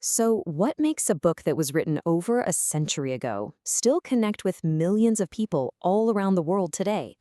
So, what makes a book that was written over a century ago still connect with millions of people all around the world today?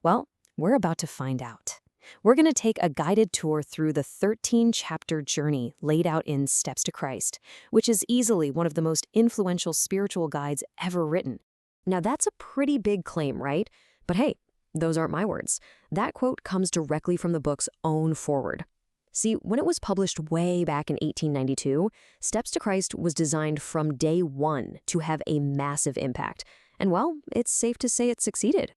Well, we're about to find out. We're going to take a guided tour through the 13-chapter journey laid out in Steps to Christ, which is easily one of the most influential spiritual guides ever written. Now, that's a pretty big claim, right? But hey, those aren't my words. That quote comes directly from the book's own foreword. See, when it was published way back in 1892, Steps to Christ was designed from day one to have a massive impact. And well, it's safe to say it succeeded.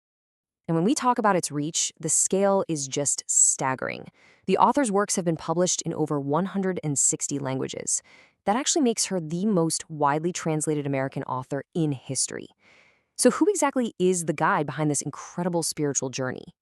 And when we talk about its reach, the scale is just staggering. The author's works have been published in over 160 languages. That actually makes her the most widely translated American author in history. So who exactly is the guide behind this incredible spiritual journey?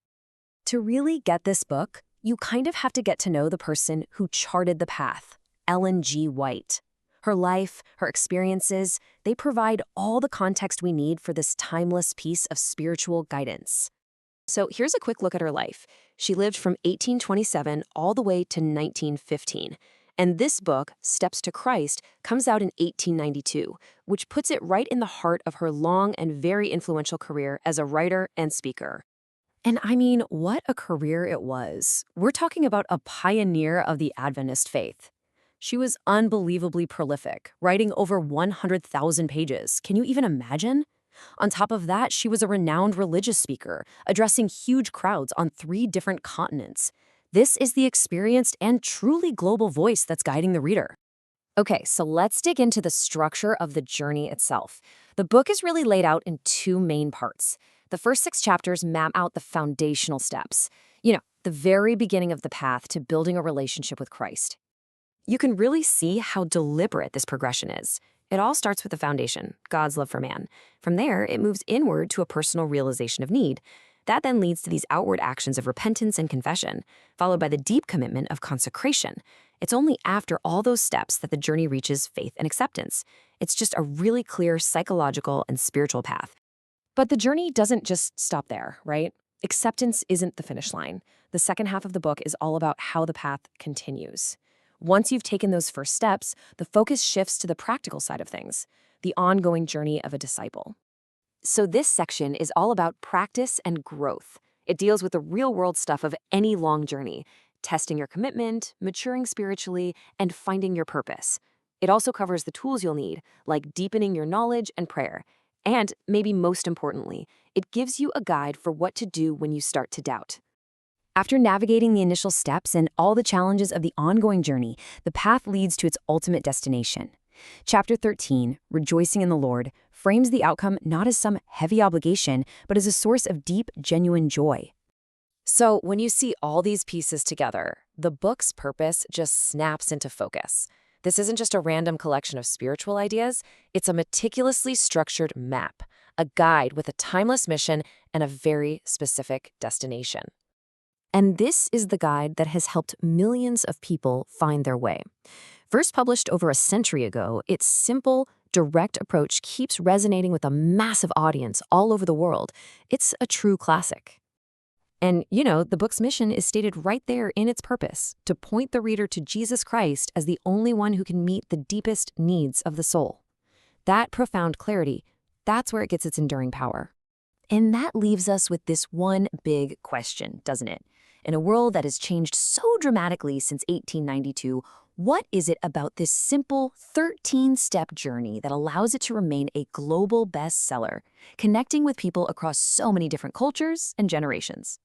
To really get this book, you kind of have to get to know the person who charted the path, Ellen G. White. Her life, her experiences, they provide all the context we need for this timeless piece of spiritual guidance. So here's a quick look at her life. She lived from 1827 all the way to 1915. And this book, Steps to Christ, comes out in 1892, which puts it right in the heart of her long and very influential career as a writer and speaker. And I mean, what a career it was. We're talking about a pioneer of the Adventist faith. She was unbelievably prolific, writing over 100,000 pages. Can you even imagine? On top of that, she was a renowned religious speaker, addressing huge crowds on 3 different continents. This is the experienced and truly global voice that's guiding the reader. Okay, so let's dig into the structure of the journey itself. The book is really laid out in 2 main parts. The first 6 chapters map out the foundational steps. The very beginning of the path to building a relationship with Christ. You can really see how deliberate this progression is. It all starts with the foundation, God's love for man. From there, it moves inward to a personal realization of need. That then leads to these outward actions of repentance and confession, followed by the deep commitment of consecration. It's only after all those steps that the journey reaches faith and acceptance. It's just a really clear psychological and spiritual path. But the journey doesn't just stop there, right? Acceptance isn't the finish line. The second half of the book is all about how the path continues. Once you've taken those first steps, the focus shifts to the practical side of things, the ongoing journey of a disciple. So this section is all about practice and growth. It deals with the real-world stuff of any long journey, testing your commitment, maturing spiritually, and finding your purpose. It also covers the tools you'll need, like deepening your knowledge and prayer. And, maybe most importantly, it gives you a guide for what to do when you start to doubt. After navigating the initial steps and all the challenges of the ongoing journey, the path leads to its ultimate destination. Chapter 13, Rejoicing in the Lord, frames the outcome not as some heavy obligation, but as a source of deep, genuine joy. So, when you see all these pieces together, the book's purpose just snaps into focus. This isn't just a random collection of spiritual ideas, it's a meticulously structured map, a guide with a timeless mission and a very specific destination. And this is the guide that has helped millions of people find their way. First published over a century ago, its simple, direct approach keeps resonating with a massive audience all over the world. It's a true classic. And, the book's mission is stated right there in its purpose, to point the reader to Jesus Christ as the only one who can meet the deepest needs of the soul. That profound clarity, that's where it gets its enduring power. And that leaves us with this one big question, doesn't it? In a world that has changed so dramatically since 1892, what is it about this simple 13-step journey that allows it to remain a global bestseller, connecting with people across so many different cultures and generations?